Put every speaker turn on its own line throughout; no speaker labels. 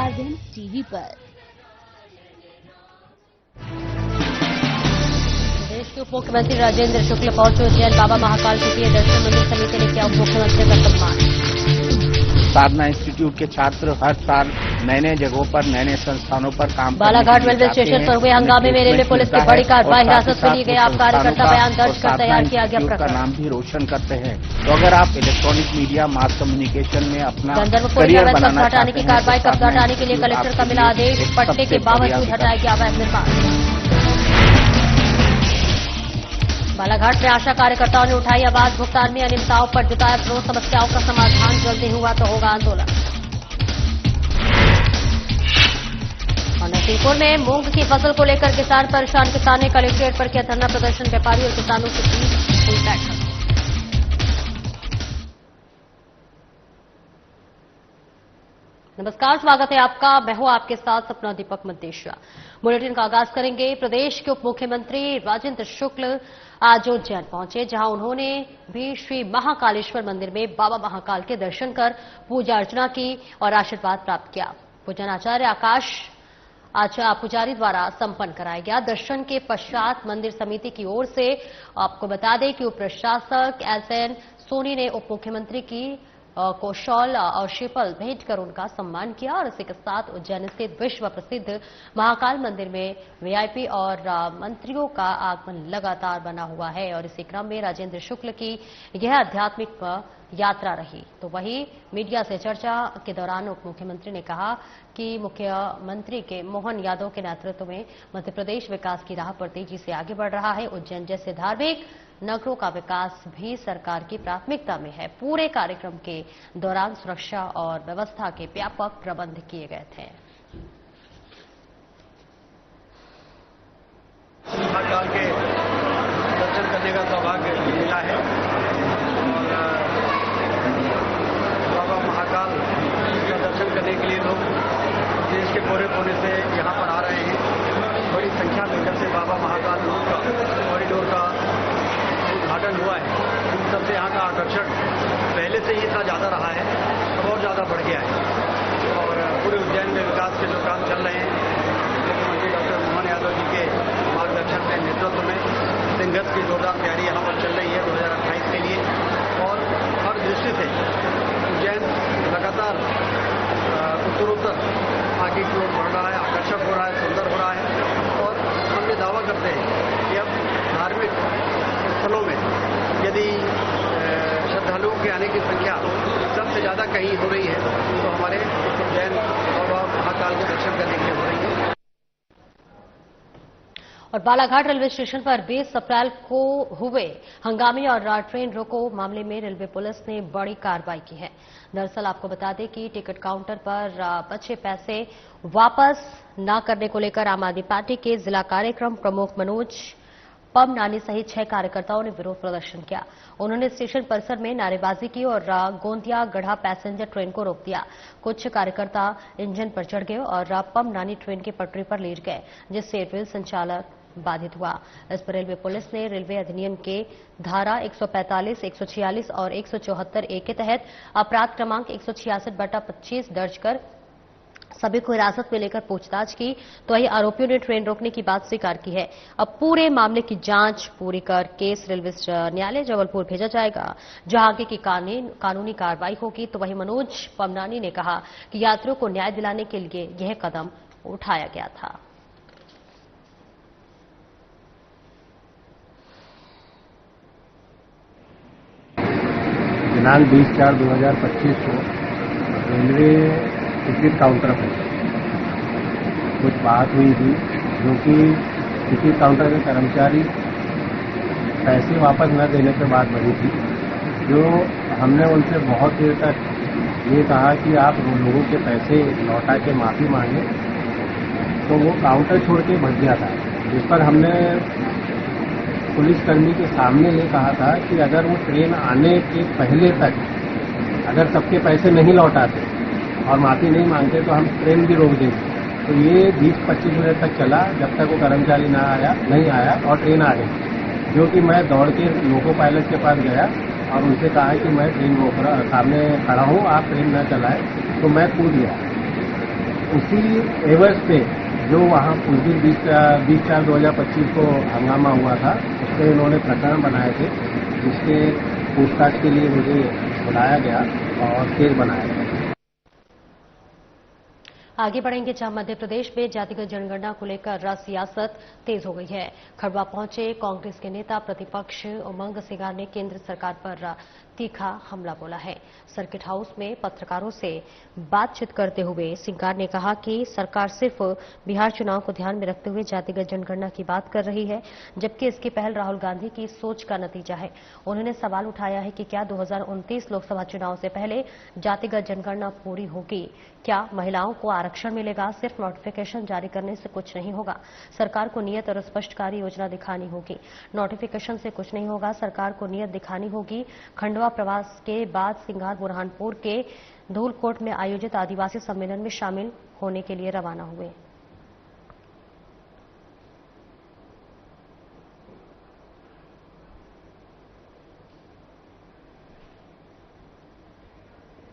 RN TV पर।
प्रदेश के उप मुख्यमंत्री राजेंद्र शुक्ल पहुंचे उज्जैन। बाबा महाकाल द्वितीय दर्शन मंदिर समिति ने किया उप मुख्यमंत्री का सम्मान।
साधना इंस्टीट्यूट के छात्र हर साल नए नए जगहों पर नए नए संस्थानों पर काम
बालाघाट रेलवे स्टेशन पर हुए हंगामे में रेलवे पुलिस की बड़ी कार्रवाई। हिरासत में लिए गए आप कार्यकर्ता बयान दर्ज कर तैयार किया गया प्रकरण।
का नाम भी रोशन करते हैं। तो अगर आप इलेक्ट्रॉनिक मीडिया मास कम्युनिकेशन में अपना
गंधर्वपुर में अवैध कब्जा हटाने की कार्रवाई। कब्जा हटाने के लिए कलेक्टर का मिला आदेश। पट्टे के बावजूद हटाया गया अवैध निर्माण। बालाघाट में आशा कार्यकर्ताओं ने उठाई आवाज। भुगतान में अनियमितताओं पर जताया विरोध। समस्याओं का समाधान जल्दी हुआ तो होगा आंदोलन। और नरसिंहपुर में मूंग की फसल को लेकर किसान परेशान। किसान ने कलेक्ट्रेट पर किया धरना प्रदर्शन। व्यापारी और किसानों के बीच हुई बैठक। नमस्कार, स्वागत है आपका। मैं हूं आपके साथ सपना दीपक मद्देशिया। बुलेटिन का आगाज करेंगे। प्रदेश के उप मुख्यमंत्री राजेंद्र शुक्ल आज उज्जैन पहुंचे, जहां उन्होंने भी श्री महाकालेश्वर मंदिर में बाबा महाकाल के दर्शन कर पूजा अर्चना की और आशीर्वाद प्राप्त किया। पूजन आचार्य आकाश पुजारी द्वारा संपन्न कराया गया। दर्शन के पश्चात मंदिर समिति की ओर से आपको बता दें कि उप प्रशासक एसएन सोनी ने उप मुख्यमंत्री को शॉल और श्रीफल भेंट कर उनका सम्मान किया। और इसी के साथ उज्जैन स्थित विश्व प्रसिद्ध महाकाल मंदिर में वीआईपी और मंत्रियों का आगमन लगातार बना हुआ है। और इसी क्रम में राजेंद्र शुक्ल की यह आध्यात्मिक यात्रा रही। तो वहीं मीडिया से चर्चा के दौरान उप मुख्यमंत्री ने कहा कि मुख्यमंत्री के मोहन यादव के नेतृत्व में मध्य प्रदेश विकास की राह पर तेजी से आगे बढ़ रहा है। उज्जैन जैसे धार्मिक नगरों का विकास भी सरकार की प्राथमिकता में है। पूरे कार्यक्रम के दौरान सुरक्षा और व्यवस्था के व्यापक प्रबंध किए गए थे।
महाकाल के दर्शन करने का सौभाग्य मिला है और बाबा महाकाल का दर्शन करने के लिए लोग देश के कोने कोने से यहाँ पर आ रहे हैं। बड़ी संख्या में जब से बाबा महाकाल रोड का कॉरिडोर का उद्घाटन हुआ है, उन सबसे यहाँ का आकर्षण पहले से ही इतना ज़्यादा रहा है, अब और ज़्यादा बढ़ गया है। और पूरे उज्जैन में विकास के जो काम चल रहे हैं, मुख्यमंत्री डॉक्टर मोहन यादव जी के मार्गदर्शन से नेतृत्व में सिंघस की जोरदार तैयारी यहाँ पर चल रही है 2028 के लिए। और हर दृष्टि से उज्जैन लगातार उत्तरोत्तर आगे की ओर बढ़ रहा है, आकर्षक हो रहा है, सुंदर हो रहा है। और हम ये दावा करते हैं कि अब धार्मिक स्थलों में यदि श्रद्धालुओं के आने की संख्या सबसे ज़्यादा कहीं हो रही है तो हमारे उज्जैन बाबा महाकाल के दर्शन करने के लिए हो रही है।
और बालाघाट रेलवे स्टेशन पर 20 अप्रैल को हुए हंगामे और ट्रेन रोको मामले में रेलवे पुलिस ने बड़ी कार्रवाई की है। दरअसल आपको बता दें कि टिकट काउंटर पर बचे पैसे वापस न करने को लेकर आम आदमी पार्टी के जिला कार्यक्रम प्रमुख मनोज पमनानी सहित 6 कार्यकर्ताओं ने विरोध प्रदर्शन किया। उन्होंने स्टेशन परिसर में नारेबाजी की और गोंदिया गढ़ा पैसेंजर ट्रेन को रोक दिया। कुछ कार्यकर्ता इंजन पर चढ़ गए और पमनानी ट्रेन की पटरी पर लेट गए, जिससे रेल संचालन बाधित हुआ। इस पर रेलवे पुलिस ने रेलवे अधिनियम के धारा 145, 146 और 174 ए के तहत अपराध क्रमांक 166/25 दर्ज कर सभी को हिरासत में लेकर पूछताछ की। तो वही आरोपियों ने ट्रेन रोकने की बात स्वीकार की है। अब पूरे मामले की जांच पूरी कर केस रेलवे न्यायालय जबलपुर भेजा जाएगा, जहां आगे की कानूनी कार्रवाई होगी। तो वही मनोज पमनानी ने कहा कि यात्रियों को न्याय दिलाने के लिए यह कदम उठाया गया था।
दिनांक 20/4/2025 को रेलवे टिकट काउंटर पर कुछ बात हुई थी, जो कि टिकट काउंटर के कर्मचारी पैसे वापस न देने के बाद बनी थी। जो हमने उनसे बहुत देर तक ये कहा कि आप लोगों के पैसे लौटा के माफ़ी मांगे, तो वो काउंटर छोड़ के भग गया था। जिस पर हमने पुलिसकर्मी के सामने ये कहा था कि अगर वो ट्रेन आने के पहले तक अगर सबके पैसे नहीं लौटाते और माफी नहीं मांगते तो हम ट्रेन भी रोक देंगे। तो ये 20-25 मिनट तक चला, जब तक वो कर्मचारी नहीं आया और ट्रेन आ गई। जो कि मैं दौड़ के लोको पायलट के पास गया और उनसे कहा कि मैं ट्रेन रोक रहा, सामने खड़ा हूँ, आप ट्रेन न चलाएं। तो मैं कूद गया उसी एवज पे जो वहाँ उस दिन 20/4/2025 को हंगामा हुआ था, उस पर इन्होंने प्रकरण बनाए थे, जिसके पूछताछ के लिए मुझे बुलाया गया और केस बनाया गया।
आगे बढ़ेंगे जहां मध्य प्रदेश में जातिगत जनगणना को लेकर सियासत तेज हो गई है। खड़वा पहुंचे कांग्रेस के नेता प्रतिपक्ष उमंग सिंगार ने केंद्र सरकार पर तीखा हमला बोला है। सर्किट हाउस में पत्रकारों से बातचीत करते हुए सिंगार ने कहा कि सरकार सिर्फ बिहार चुनाव को ध्यान में रखते हुए जातिगत जनगणना की बात कर रही है, जबकि इसकी पहल राहुल गांधी की सोच का नतीजा है। उन्होंने सवाल उठाया है कि क्या 2029 लोकसभा चुनाव से पहले जातिगत जनगणना पूरी होगी? क्या महिलाओं को आरक्षण मिलेगा? सिर्फ नोटिफिकेशन जारी करने से कुछ नहीं होगा। सरकार को नियत और स्पष्ट कार्य योजना दिखानी होगी। नोटिफिकेशन से कुछ नहीं होगा, सरकार को नियत दिखानी होगी। खंडवा प्रवास के बाद सिंगार बुरहानपुर के धूलकोट में आयोजित आदिवासी सम्मेलन में शामिल होने के लिए रवाना हुए।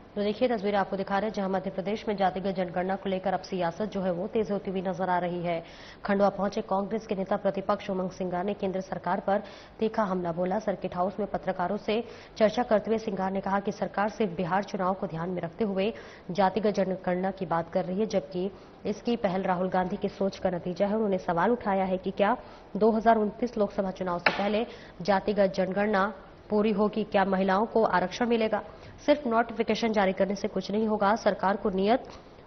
तो देखिए तस्वीरें आपको दिखा रहे हैं जहां मध्य प्रदेश में जातिगत जनगणना को लेकर अब सियासत जो है वो तेज होती हुई नजर आ रही है। खंडवा पहुंचे कांग्रेस के नेता प्रतिपक्ष उमंग सिंगार ने केंद्र सरकार पर तीखा हमला बोला। सर्किट हाउस में पत्रकारों से चर्चा करते हुए सिंगार ने कहा कि सरकार सिर्फ बिहार चुनाव को ध्यान में रखते हुए जातिगत जनगणना की बात कर रही है, जबकि इसकी पहल राहुल गांधी की सोच का नतीजा है। उन्होंने सवाल उठाया है कि क्या 2029 लोकसभा चुनाव से पहले जातिगत जनगणना पूरी होगी? क्या महिलाओं को आरक्षण मिलेगा? सिर्फ नोटिफिकेशन जारी करने से कुछ नहीं होगा, सरकार को नियत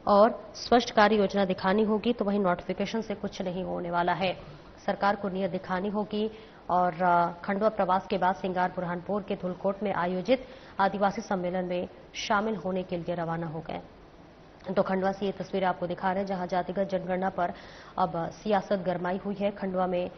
और स्पष्ट कार्य योजना दिखानी होगी। तो वहीं नोटिफिकेशन से कुछ नहीं होने वाला है, सरकार को नियत दिखानी होगी। और खंडवा प्रवास के बाद सिंगार बुरहानपुर के धूलकोट में आयोजित आदिवासी सम्मेलन में शामिल होने के लिए रवाना हो गए। तो खंडवा से ये तस्वीरें आपको दिखा रहे हैं जहां जातिगत जनगणना पर अब सियासत गरमाई हुई है। खंडवा में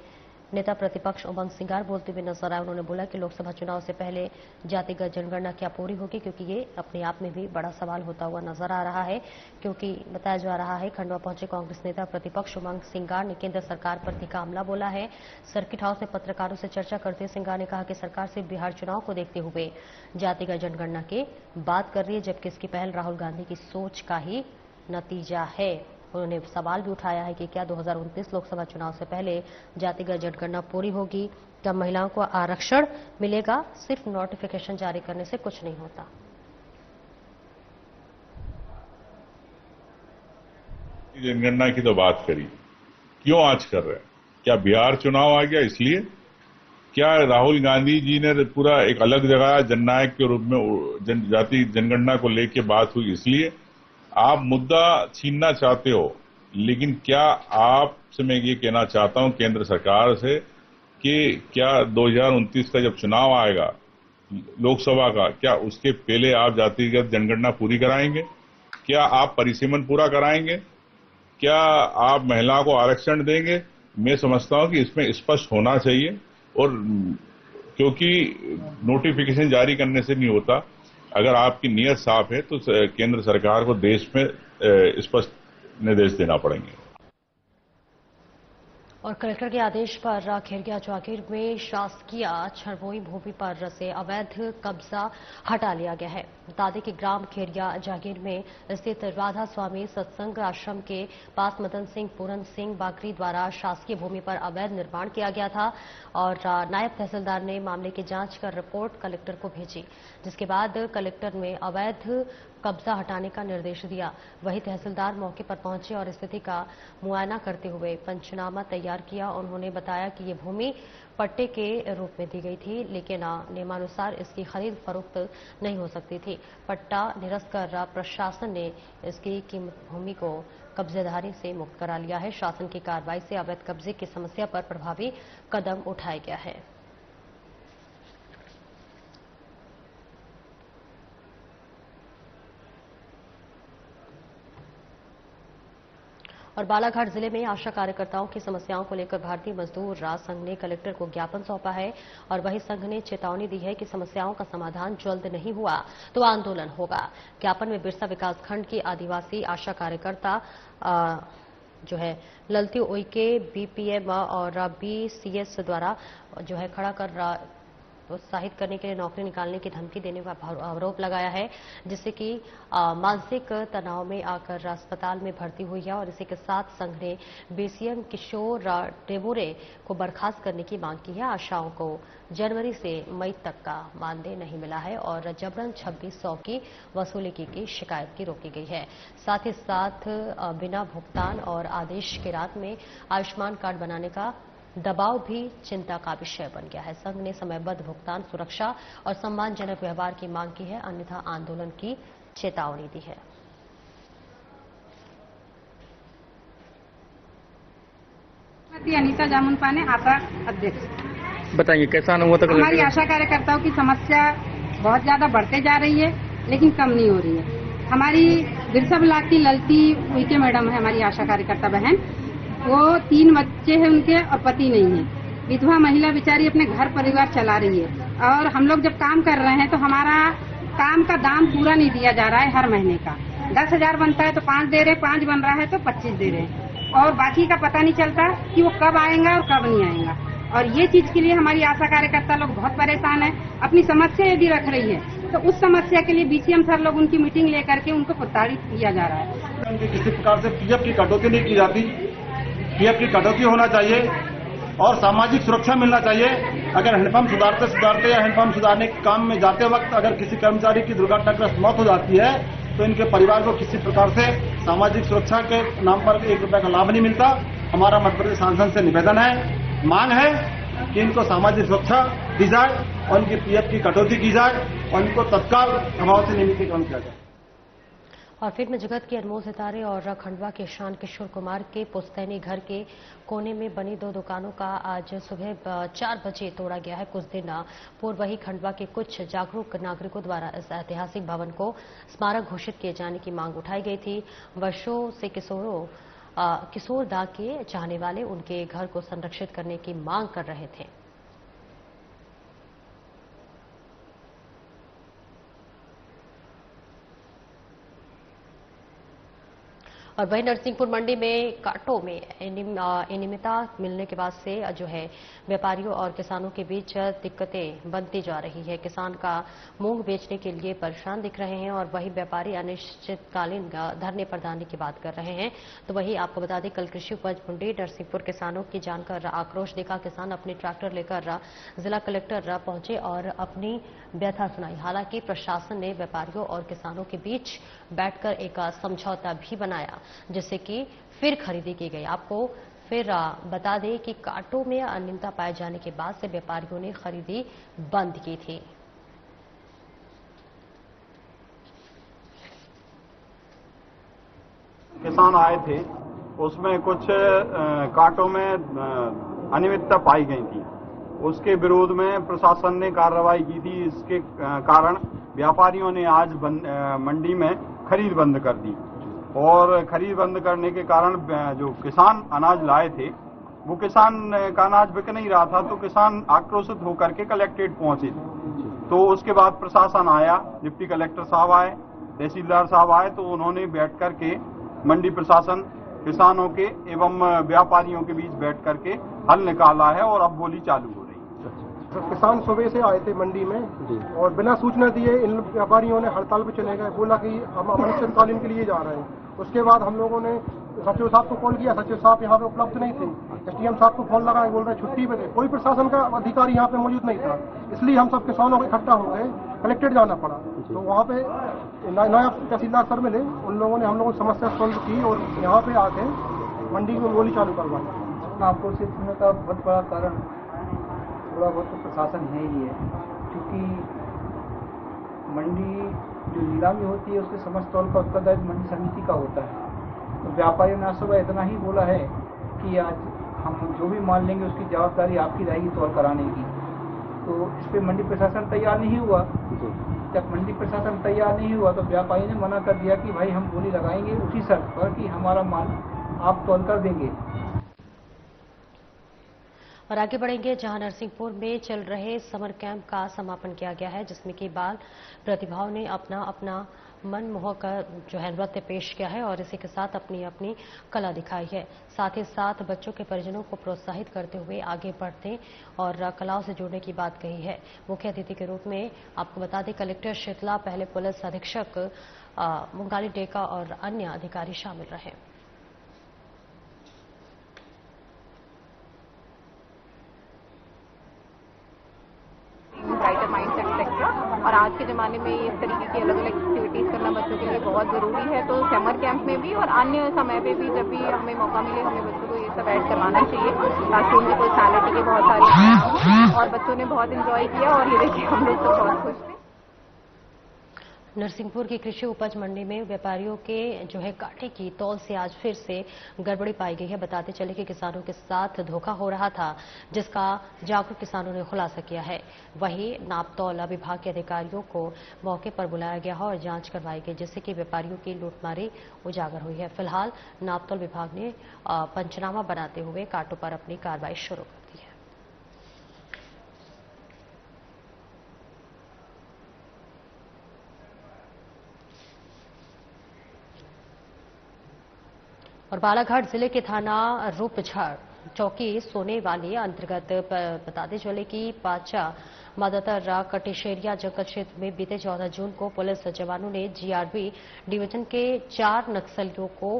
नेता प्रतिपक्ष उमंग सिंगार बोलते हुए नजर आए। उन्होंने बोला कि लोकसभा चुनाव से पहले जातिगत जनगणना क्या पूरी होगी, क्योंकि ये अपने आप में भी बड़ा सवाल होता हुआ नजर आ रहा है। क्योंकि बताया जा रहा है खंडवा पहुंचे कांग्रेस नेता प्रतिपक्ष उमंग सिंगार ने केंद्र सरकार पर तीखा हमला बोला है। सर्किट हाउस में पत्रकारों से चर्चा करते हुए सिंगार ने कहा कि सरकार सिर्फ बिहार चुनाव को देखते हुए जातिगत जनगणना की बात कर रही है, जबकि इसकी पहल राहुल गांधी की सोच का ही नतीजा है। उन्होंने सवाल भी उठाया है कि क्या 2029 लोकसभा चुनाव से पहले जातिगत जनगणना पूरी होगी? क्या महिलाओं को आरक्षण मिलेगा? सिर्फ नोटिफिकेशन जारी करने से कुछ नहीं होता।
जनगणना की तो बात करी, क्यों आज कर रहे हैं? क्या बिहार चुनाव आ गया इसलिए? क्या राहुल गांधी जी ने पूरा एक अलग जगह जननायक के रूप में जाति जनगणना को लेके बात हुई इसलिए? आप मुद्दा छीनना चाहते हो, लेकिन क्या आपसे मैं ये कहना चाहता हूं केंद्र सरकार से कि क्या 2029 का जब चुनाव आएगा लोकसभा का, क्या उसके पहले आप जातिगत जनगणना पूरी कराएंगे? क्या आप परिसीमन पूरा कराएंगे? क्या आप महिलाओं को आरक्षण देंगे? मैं समझता हूं कि इसमें स्पष्ट होना चाहिए, और क्योंकि नोटिफिकेशन जारी करने से नहीं होता। अगर आपकी नीयत साफ है तो केंद्र सरकार को देश में स्पष्ट निर्देश देना पड़ेंगे।
और कलेक्टर के आदेश पर खेरिया जागीर में शासकीय छरबोई भूमि पर से अवैध कब्जा हटा लिया गया है। बता दें कि ग्राम खेरिया जागीर में स्थित राधा स्वामी सत्संग आश्रम के पास मदन सिंह पूरन सिंह बाकरी द्वारा शासकीय भूमि पर अवैध निर्माण किया गया था और नायब तहसीलदार ने मामले की जांच कर रिपोर्ट कलेक्टर को भेजी, जिसके बाद कलेक्टर ने अवैध कब्जा हटाने का निर्देश दिया। वहीं तहसीलदार मौके पर पहुंचे और स्थिति का मुआयना करते हुए पंचनामा तैयार किया। उन्होंने बताया कि ये भूमि पट्टे के रूप में दी गई थी, लेकिन नियमानुसार इसकी खरीद फरोख्त नहीं हो सकती थी। पट्टा निरस्त कर प्रशासन ने इसकी कीमत भूमि को कब्जेदारी से मुक्त करा लिया है। शासन की कार्रवाई से अवैध कब्जे की समस्या पर प्रभावी कदम उठाया गया है। और बालाघाट जिले में आशा कार्यकर्ताओं की समस्याओं को लेकर भारतीय मजदूर राज संघ ने कलेक्टर को ज्ञापन सौंपा है और वही संघ ने चेतावनी दी है कि समस्याओं का समाधान जल्द नहीं हुआ तो आंदोलन होगा। ज्ञापन में बिरसा विकासखंड की आदिवासी आशा कार्यकर्ता जो है ललती उइके बीपीएम और बीसीएस द्वारा जो है खड़ा कर प्रोत्साहित करने के लिए नौकरी निकालने की धमकी देने का आरोप लगाया है, जिससे कि मानसिक तनाव में आकर अस्पताल में भर्ती हुई है। और इसी के साथ संघ ने बीसीएम किशोर टेबुरे को बर्खास्त करने की मांग की है। आशाओं को जनवरी से मई तक का मानदेय नहीं मिला है और जबरन 2600 की वसूली की शिकायत की रोकी गई है। साथ ही साथ बिना भुगतान और आदेश के रात में आयुष्मान कार्ड बनाने का दबाव भी चिंता का विषय बन गया है। संघ ने समयबद्ध भुगतान, सुरक्षा और सम्मानजनक व्यवहार की मांग की है, अन्यथा आंदोलन की चेतावनी दी है।
अनीता जामुन पाने, आशा अध्यक्ष।
बताइए कैसा अनुभव तक?
हमारी आशा कार्यकर्ताओं की समस्या बहुत ज्यादा बढ़ते जा रही है, लेकिन कम नहीं हो रही है। हमारी बिरसा ब्लॉक की ललती उइके मैडम है, हमारी आशा कार्यकर्ता बहन, वो 3 बच्चे हैं उनके और पति नहीं है। विधवा महिला बेचारी अपने घर परिवार चला रही है और हम लोग जब काम कर रहे हैं तो हमारा काम का दाम पूरा नहीं दिया जा रहा है। हर महीने का 10,000 बनता है तो 5 दे रहे, 5 बन रहा है तो 25 दे रहे और बाकी का पता नहीं चलता कि वो कब आएगा और कब नहीं आएगा। और ये चीज के लिए हमारी आशा कार्यकर्ता लोग बहुत परेशान है। अपनी समस्या यदि रख रही है तो उस समस्या के लिए बीसीएम सर लोग उनकी मीटिंग लेकर के उनको प्रताड़ित किया जा रहा है।
किसी प्रकार से पीएफ की कटौती नहीं की जाती। पीएफ की कटौती होना चाहिए और सामाजिक सुरक्षा मिलना चाहिए। अगर हैंडपंप सुधारते या हैंडपंप सुधारने के काम में जाते वक्त अगर किसी कर्मचारी की दुर्घटनाग्रस्त मौत हो जाती है तो इनके परिवार को किसी प्रकार से सामाजिक सुरक्षा के नाम पर 1 रुपए का लाभ नहीं मिलता। हमारा मध्य प्रदेश सांसद से निवेदन है, मांग है कि इनको सामाजिक सुरक्षा दी जाए और इनकी पीएफ की कटौती की जाए और इनको तत्काल प्रभाव से नियमितीकरण किया जाए।
और फिल्म में जगत के अनमोल सितारे और खंडवा के शान किशोर कुमार के पुश्तैनी घर के कोने में बनी 2 दुकानों का आज सुबह 4 बजे तोड़ा गया है। कुछ दिन पूर्व वही खंडवा के कुछ जागरूक नागरिकों द्वारा इस ऐतिहासिक भवन को स्मारक घोषित किए जाने की मांग उठाई गई थी। वर्षों से किशोर दा के चाहने वाले उनके घर को संरक्षित करने की मांग कर रहे थे। और वहीं नरसिंहपुर मंडी में कांटों में अनियमितता मिलने के बाद से जो है व्यापारियों और किसानों के बीच दिक्कतें बनती जा रही है। किसान का मूंग बेचने के लिए परेशान दिख रहे हैं और वही व्यापारी अनिश्चितकालीन धरने प्रदान की बात कर रहे हैं। तो वही आपको बता दें, कल कृषि उपज मंडी नरसिंहपुर किसानों की जानकर आक्रोश दिखा। किसान अपने ट्रैक्टर लेकर जिला कलेक्टर पहुंचे और अपनी व्यथा सुनाई। हालांकि प्रशासन ने व्यापारियों और किसानों के बीच बैठकर एक समझौता भी बनाया, जिससे कि फिर खरीदी की गई। आपको फिर बता दें कि कांटों में अनियमितता पाए जाने के बाद से व्यापारियों ने खरीदी बंद की थी।
किसान आए थे, उसमें कुछ कांटों में अनियमितता पाई गई थी। उसके विरोध में प्रशासन ने कार्रवाई की थी। इसके कारण व्यापारियों ने आज मंडी में खरीद बंद कर दी और खरीद बंद करने के कारण जो किसान अनाज लाए थे वो किसान का अनाज बिक नहीं रहा था, तो किसान आक्रोशित होकर के कलेक्ट्रेट पहुंचे। तो उसके बाद प्रशासन आया, डिप्टी कलेक्टर साहब आए, तहसीलदार साहब आए, तो उन्होंने बैठ करके मंडी प्रशासन किसानों के एवं व्यापारियों के बीच बैठ करके हल निकाला है और अब बोली चालू हो रही है।
किसान सुबह से आए थे मंडी में और बिना सूचना दिए इन व्यापारियों ने हड़ताल पे चले गए। बोला कि हम अनिश्चितकालीन के लिए जा रहे हैं। उसके बाद हम लोगों ने सचिव साहब को कॉल किया। सचिव साहब यहाँ पे उपलब्ध नहीं थे। एसडीएम साहब को फोन लगाए, बोल रहे छुट्टी पे थे। कोई प्रशासन का अधिकारी यहाँ पे मौजूद नहीं था। इसलिए हम सब किसानों को इकट्ठा हो गए, कलेक्ट्रेट जाना पड़ा। तो वहाँ पे नायब तहसीलदार सर मिले, उन लोगों ने हम लोगों की समस्या सोल्व की और यहाँ पे आके मंडी में गोली चालू करवाई।
आपको सिर्फ का बहुत बड़ा कारण थोड़ा बहुत तो प्रशासन है ही है, क्योंकि मंडी जो नीलामी होती है उसके समस्त तौर का उत्तरदायित्व मंडी समिति का होता है। तो व्यापारियों ने आज सुबह इतना ही बोला है कि आज हम जो भी माल लेंगे उसकी जवाबदारी आपकी रहेगी तौल कराने की। तो इस पर मंडी प्रशासन तैयार नहीं हुआ। जब मंडी प्रशासन तैयार नहीं हुआ तो व्यापारी ने मना कर दिया कि भाई हम बोली लगाएंगे उसी शर्त पर कि हमारा माल आप तौल कर देंगे।
और आगे बढ़ेंगे, जहां नरसिंहपुर में चल रहे समर कैंप का समापन किया गया है, जिसमें कि बाल प्रतिभाओं ने अपना अपना मनमोहक जो है नृत्य पेश किया है और इसी के साथ अपनी अपनी कला दिखाई है। साथ ही साथ बच्चों के परिजनों को प्रोत्साहित करते हुए आगे बढ़ने और कलाओं से जुड़ने की बात कही है। मुख्य अतिथि के रूप में आपको बता दें कलेक्टर शीतला, पहले पुलिस अधीक्षक मुंगाली डेका और अन्य अधिकारी शामिल रहे।
ब्राइटर माइंडसेट सेक्टर और आज के ज़माने में इस तरीके की अलग अलग एक्टिविटीज़ करना बच्चों के लिए बहुत ज़रूरी है। तो समर कैंप में भी और अन्य समय पे भी जब भी हमें मौका मिले हमें बच्चों को ये सब ऐड करवाना चाहिए ताकि उनकी पर्सनैलिटी के बहुत सारे और बच्चों ने बहुत इंजॉय किया और ये देखिए हम लोग तो बहुत खुश थे।
नरसिंहपुर की कृषि उपज मंडी में व्यापारियों के जो है कांटे की तौल से आज फिर से गड़बड़ी पाई गई है। बताते चले कि किसानों के साथ धोखा हो रहा था जिसका जागरूक किसानों ने खुलासा किया है। वहीं नापतौल विभाग के अधिकारियों को मौके पर बुलाया गया है और जांच करवाई गई जिससे कि व्यापारियों की लूटमारी उजागर हुई है। फिलहाल नापतौल विभाग ने पंचनामा बनाते हुए कांटों पर अपनी कार्रवाई शुरू कर दी है। और बालाघाट जिले के थाना रूपझर चौकी सोने वाली अंतर्गत बताते चले कि पाचा मादातर कटेशेरिया जंगल क्षेत्र में बीते 14 जून को पुलिस जवानों ने जीआरबी डिवीजन के 4 नक्सलियों को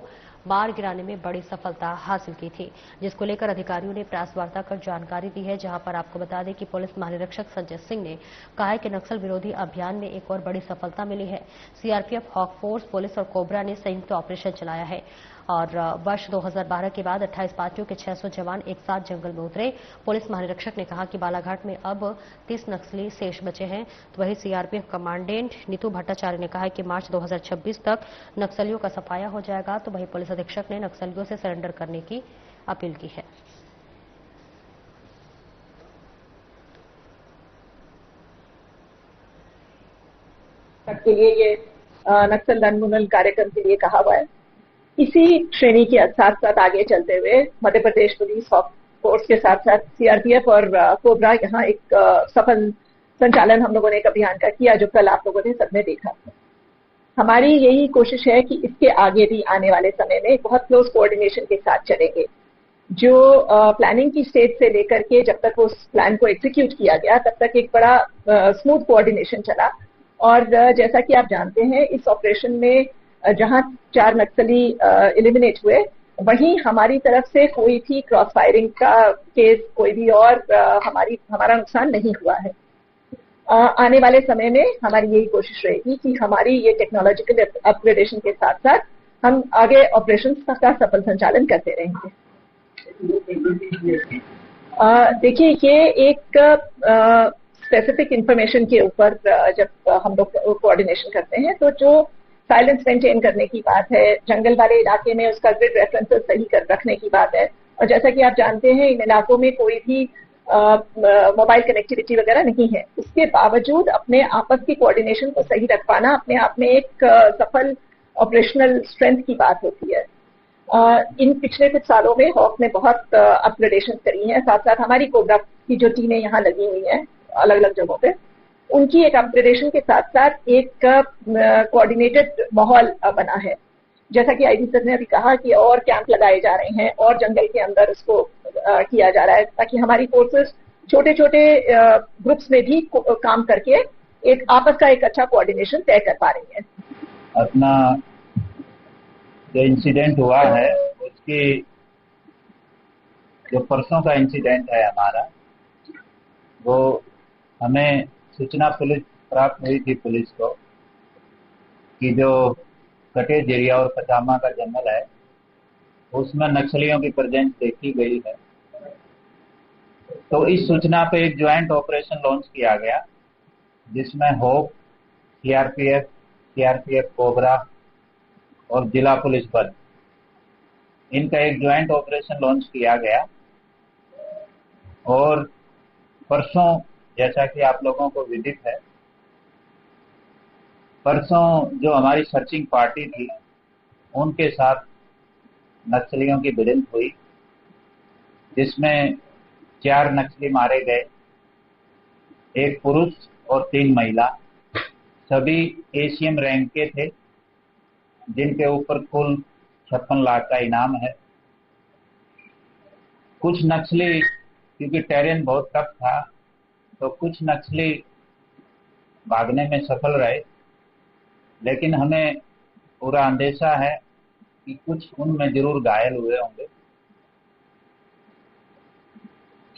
मार गिराने में बड़ी सफलता हासिल की थी, जिसको लेकर अधिकारियों ने प्रेस वार्ता कर जानकारी दी है। जहां पर आपको बता दें कि पुलिस महानिरीक्षक संजय सिंह ने कहा है कि नक्सल विरोधी अभियान में एक और बड़ी सफलता मिली है। सीआरपीएफ, हॉक फोर्स, पुलिस और कोबरा ने संयुक्त ऑपरेशन चलाया है और वर्ष 2012 के बाद 28 पार्टियों के 600 जवान एक साथ जंगल में उतरे। पुलिस महानिरीक्षक ने कहा कि बालाघाट में अब 30 नक्सली शेष बचे हैं। तो वहीं सीआरपीएफ कमांडेंट नीतू भट्टाचार्य ने कहा है कि मार्च 2026 तक नक्सलियों का सफाया हो जाएगा। तो वहीं पुलिस अधीक्षक ने नक्सलियों से सरेंडर करने की अपील की है।
के लिए ये नक्सल उन्मूलन कार्यक्रम के लिए कहा हुआ है। इसी श्रेणी के साथ साथ आगे चलते हुए Madhya Pradesh police, hoc force के साथ साथ सीआरपीएफ और कोबरा यहाँ एक सफल संचालन हम लोगों ने एक अभियान का किया जो कल आप लोगों ने सबने देखा था। हमारी यही कोशिश है कि इसके आगे भी आने वाले समय में बहुत क्लोज कोऑर्डिनेशन के साथ चलेंगे। जो प्लानिंग की स्टेज से लेकर के जब तक उस प्लान को एग्जीक्यूट किया गया तब तक एक बड़ा स्मूथ कोऑर्डिनेशन चला और जैसा कि आप जानते हैं इस ऑपरेशन में जहां 4 नक्सली एलिमिनेट हुए वहीं हमारी तरफ से कोई भी क्रॉस फायरिंग का केस कोई भी और हमारा नुकसान नहीं हुआ है। आने वाले समय में हमारी यही कोशिश रहेगी कि हमारी ये टेक्नोलॉजिकल अपग्रेडेशन के साथ साथ हम आगे ऑपरेशंस का सफल संचालन करते रहेंगे। देखिए ये एक स्पेसिफिक इंफॉर्मेशन के ऊपर जब हम लोग कोऑर्डिनेशन करते हैं तो जो साइलेंस मेंटेन करने की बात है, जंगल वाले इलाके में उसका ग्रिड रेफरेंसेस सही कर रखने की बात है और जैसा कि आप जानते हैं इन इलाकों में कोई भी मोबाइल कनेक्टिविटी वगैरह नहीं है। उसके बावजूद अपने आपस की कोऑर्डिनेशन को सही रख पाना अपने आप में एक सफल ऑपरेशनल स्ट्रेंथ की बात होती है। इन पिछले कुछ सालों में हॉक ने बहुत अपग्रेडेशन करी है। साथ साथ हमारी कोबरा की जो टीमें यहाँ लगी हुई हैं अलग अलग जगहों पे उनकी एक अपग्रेडेशन के साथ साथ एक कोऑर्डिनेटेड माहौल बना है। जैसा कि आईजी सर ने अभी कहा कि और कैंप लगाए जा रहे हैं और जंगल के अंदर उसको किया जा रहा है ताकि हमारी फोर्सेस छोटे छोटे ग्रुप्स में भी काम करके एक आपस का एक अच्छा कोऑर्डिनेशन तय कर पा रही है।
अपना जो इंसिडेंट हुआ है उसकी जो परसों का इंसिडेंट है हमारा वो हमें सूचना पुलिस प्राप्त हुई थी पुलिस को कि जो कटेज एरिया और पचामा का जंगल है उसमें नक्सलियों की प्रेजेंस देखी गई है। तो इस सूचना पे एक ज्वाइंट ऑपरेशन लॉन्च किया गया जिसमें हॉक, सीआरपीएफ कोबरा और जिला पुलिस बल इनका एक ज्वाइंट ऑपरेशन लॉन्च किया गया और परसों जैसा कि आप लोगों को विदित है परसों जो हमारी सर्चिंग पार्टी थी उनके साथ नक्सलियों की भिड़ंत हुई जिसमें 4 नक्सली मारे गए, 1 पुरुष और 3 महिला। सभी एसीएम रैंक के थे, जिनके ऊपर कुल 56 लाख का इनाम है। कुछ नक्सली, क्योंकि टेरेन बहुत टफ था, तो कुछ नक्सली भागने में सफल रहे, लेकिन हमें पूरा अंदेशा है कि कुछ उनमें जरूर घायल हुए होंगे।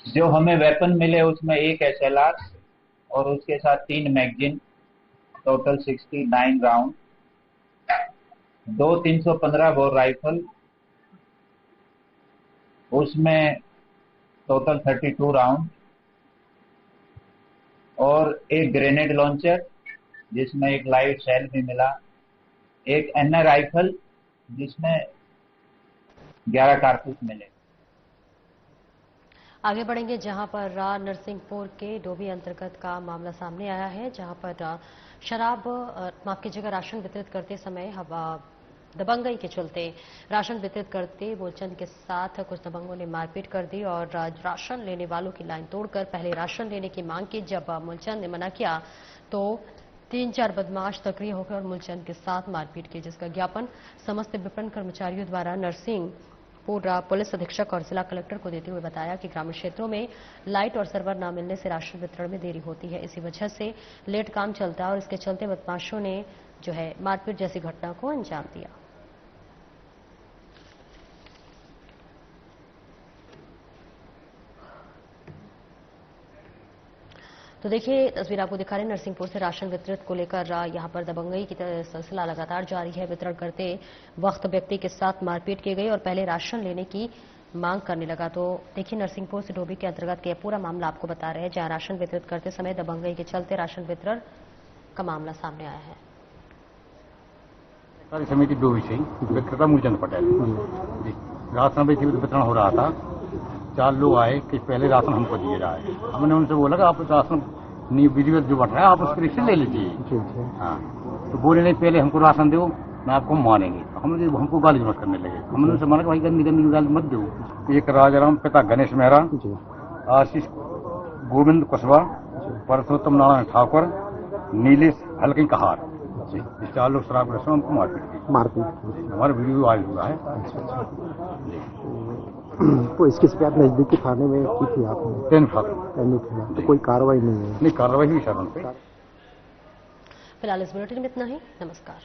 जो हमें वेपन मिले उसमें एक SLR और उसके साथ 3 magazine, total 69 round, 2 315 bore rifle, उसमें टोटल 32 राउंड, और एक ग्रेनेड लॉन्चर जिसमें एक लाइव शेल भी मिला, एक NR राइफल जिसमें 11 कारतूस मिले।
आगे बढ़ेंगे जहां पर नरसिंहपुर के डोभी अंतर्गत का मामला सामने आया है, जहां पर शराब, माफ कीजिएगा, राशन वितरित करते समय दबंगई के चलते राशन वितरित करते मूलचंद के साथ कुछ दबंगों ने मारपीट कर दी और राशन लेने वालों की लाइन तोड़कर पहले राशन लेने की मांग की। जब मूलचंद ने मना किया तो 3-4 बदमाश सक्रिय होकर मूलचंद के साथ मारपीट की, जिसका ज्ञापन समस्त विपणन कर्मचारियों द्वारा नरसिंहपुर पुलिस अधीक्षक और जिला कलेक्टर को देते हुए बताया कि ग्रामीण क्षेत्रों में लाइट और सर्वर न मिलने से राशन वितरण में देरी होती है। इसी वजह से लेट काम चलता है और इसके चलते बदमाशों ने जो है मारपीट जैसी घटना को अंजाम दिया। तो देखिए, तस्वीर आपको दिखा रहे हैं नरसिंहपुर से राशन वितरित को लेकर यहां पर दबंगई की सिलसिला लगातार जारी है। वितरण करते वक्त व्यक्ति के साथ मारपीट की गई और पहले राशन लेने की मांग करने लगा। तो देखिए, नरसिंहपुर से डोभी के अंतर्गत के पूरा मामला आपको बता रहे हैं, जहां राशन वितरित करते समय दबंगई के चलते राशन वितरण का मामला सामने आया है।
कार्य समिति डोभी से विक्रेता मूलचंद पटेल राशन वितरण हो रहा था। 4 लोग आए कि पहले राशन हमको दिए जाए। हमने उनसे बोला कि आप राशन विधिवत जो बट रहा है आप उसके रिक्शे ले लीजिए। हाँ, तो बोले नहीं, पहले हमको राशन दो, मैं आपको मानेंगे। तो हमको गाली मत करने लगे। हमने उनसे माना कि भाई गंदी गाली मत दो। एक राजाराम, पिता गणेश मेहरा, आशीष गोविंद कुशवाहा, परसोत्तम नारायण ठाकुर, नीलेश हल्की कहार, 4 लोग शराब के हमको मारपीट हमारा वीडियो आया हुआ है।
तो इसकी शिकायत नजदीकी थाने में की थी आपने?
10
तो कोई कार्रवाई नहीं है?
नहीं, कार्रवाई हुई सर उन पे।
फिलहाल इस बुलेटिन में इतना ही। नमस्कार।